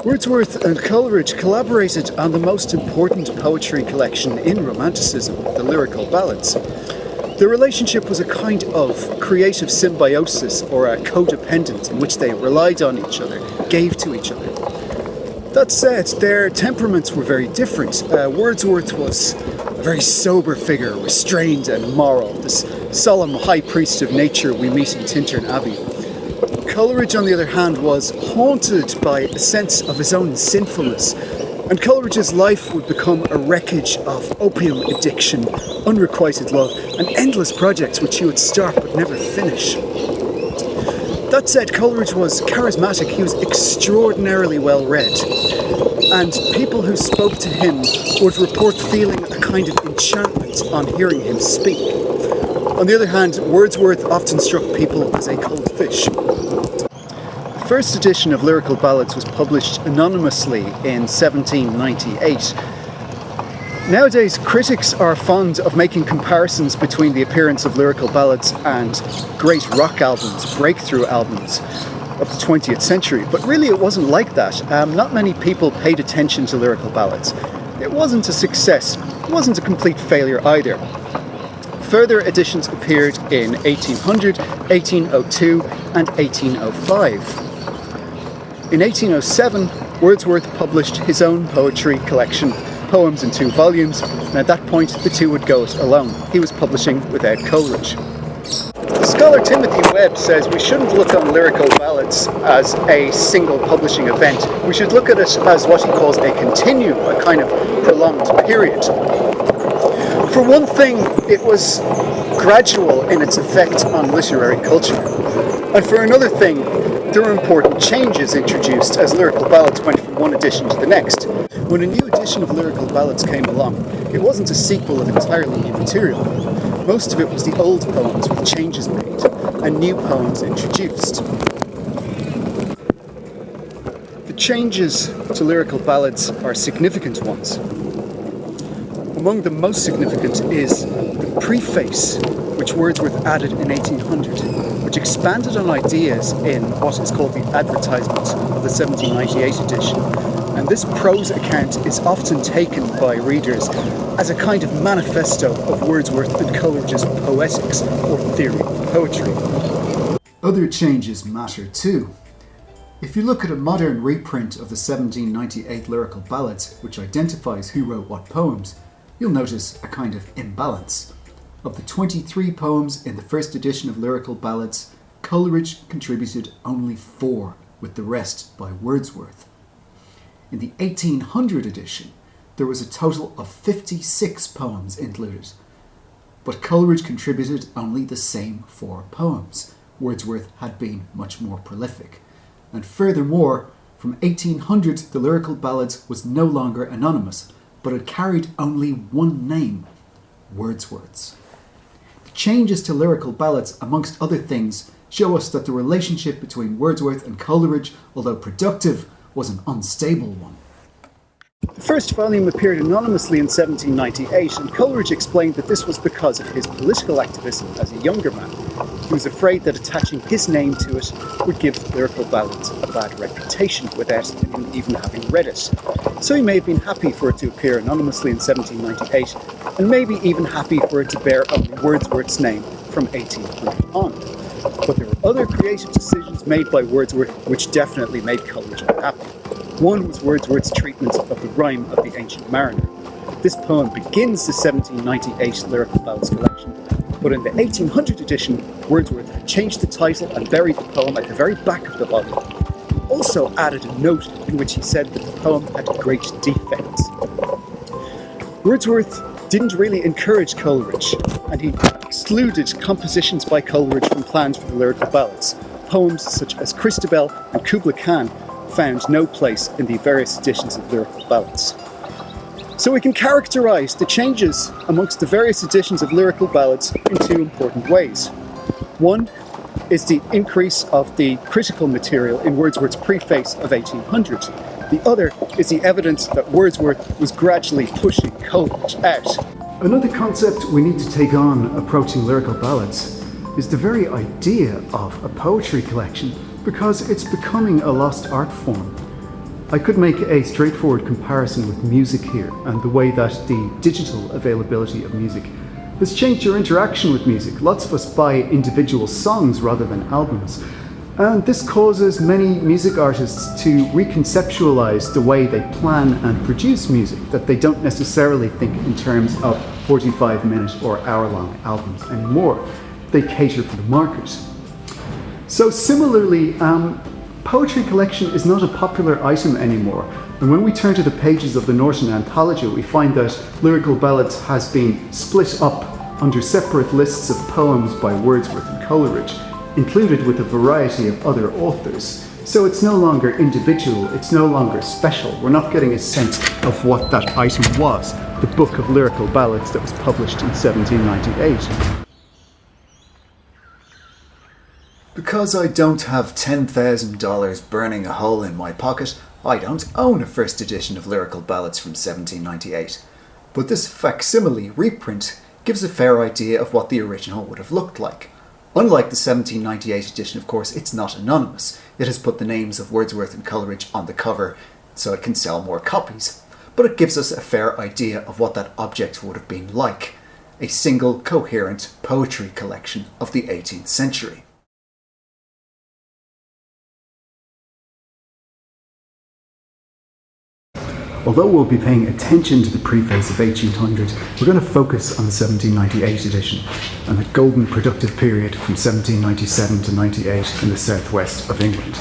Wordsworth and Coleridge collaborated on the most important poetry collection in Romanticism, the Lyrical Ballads. Their relationship was a kind of creative symbiosis or a codependence in which they relied on each other, gave to each other. That said, their temperaments were very different. Wordsworth was a very sober figure, restrained and moral, this solemn high priest of nature we meet in Tintern Abbey. Coleridge, on the other hand, was haunted by a sense of his own sinfulness, and Coleridge's life would become a wreckage of opium addiction, unrequited love, and endless projects which he would start but never finish. That said, Coleridge was charismatic, he was extraordinarily well read, and people who spoke to him would report feeling a kind of enchantment on hearing him speak. On the other hand, Wordsworth often struck people as a cold fish. The first edition of Lyrical Ballads was published anonymously in 1798. Nowadays, critics are fond of making comparisons between the appearance of Lyrical Ballads and great rock albums, breakthrough albums of the 20th century, but really it wasn't like that. Not many people paid attention to Lyrical Ballads. It wasn't a success, it wasn't a complete failure either. Further editions appeared in 1800, 1802 and 1805. In 1807, Wordsworth published his own poetry collection, Poems in 2 volumes, and at that point the two would go it alone. He was publishing without Coleridge. Scholar Timothy Webb says we shouldn't look on Lyrical Ballads as a single publishing event. We should look at it as what he calls a continuum, a kind of prolonged period. For one thing, it was gradual in its effect on literary culture. And for another thing, there were important changes introduced as Lyrical Ballads went from one edition to the next. When a new edition of Lyrical Ballads came along, it wasn't a sequel of entirely new material. Most of it was the old poems with changes made and new poems introduced. The changes to Lyrical Ballads are significant ones. Among the most significant is the preface, which Wordsworth added in 1800, which expanded on ideas in what is called the advertisement of the 1798 edition. And this prose account is often taken by readers as a kind of manifesto of Wordsworth and Coleridge's poetics or theory of poetry. Other changes matter too. If you look at a modern reprint of the 1798 Lyrical Ballads, which identifies who wrote what poems, you'll notice a kind of imbalance. Of the 23 poems in the first edition of Lyrical Ballads, Coleridge contributed only 4, with the rest by Wordsworth. In the 1800 edition, there was a total of 56 poems included, but Coleridge contributed only the same 4 poems. Wordsworth had been much more prolific. And furthermore, from 1800 the Lyrical Ballads was no longer anonymous, but it carried only one name, Wordsworth's. The changes to Lyrical Ballads, amongst other things, show us that the relationship between Wordsworth and Coleridge, although productive, was an unstable one. The first volume appeared anonymously in 1798, and Coleridge explained that this was because of his political activism as a younger man. He was afraid that attaching his name to it would give Lyrical Ballads a bad reputation without him even having read it. So he may have been happy for it to appear anonymously in 1798, and maybe even happy for it to bear only Wordsworth's name from 1800 on. But there were other creative decisions made by Wordsworth which definitely made Coleridge unhappy. One was Wordsworth's treatment of the rhyme of the Ancient Mariner. This poem begins the 1798 Lyrical Ballads collection, but in the 1800 edition, Wordsworth had changed the title and buried the poem at the very back of the volume. He also added a note in which he said that the poem had great defects. Wordsworth didn't really encourage Coleridge, and he excluded compositions by Coleridge from plans for the Lyrical Ballads. Poems such as Christabel and Kubla Khan found no place in the various editions of Lyrical Ballads. So we can characterise the changes amongst the various editions of Lyrical Ballads in 2 important ways. One is the increase of the critical material in Wordsworth's preface of 1800. The other is the evidence that Wordsworth was gradually pushing Coleridge out. Another concept we need to take on approaching Lyrical Ballads is the very idea of a poetry collection, because it's becoming a lost art form. I could make a straightforward comparison with music here and the way that the digital availability of music has changed your interaction with music. Lots of us buy individual songs rather than albums. And this causes many music artists to reconceptualize the way they plan and produce music, that they don't necessarily think in terms of 45-minute or hour-long albums anymore. They cater for the market. So similarly, poetry collection is not a popular item anymore. And when we turn to the pages of the Norton Anthology, we find that Lyrical Ballads has been split up under separate lists of poems by Wordsworth and Coleridge, included with a variety of other authors. So it's no longer individual, it's no longer special. We're not getting a sense of what that item was, the book of Lyrical Ballads that was published in 1798. Because I don't have $10,000 burning a hole in my pocket, I don't own a first edition of Lyrical Ballads from 1798. But this facsimile reprint gives a fair idea of what the original would have looked like. Unlike the 1798 edition, of course, it's not anonymous. It has put the names of Wordsworth and Coleridge on the cover so it can sell more copies. But it gives us a fair idea of what that object would have been like. A single, coherent poetry collection of the 18th century. Although we'll be paying attention to the preface of 1800, we're going to focus on the 1798 edition and the golden productive period from 1797 to 98 in the southwest of England.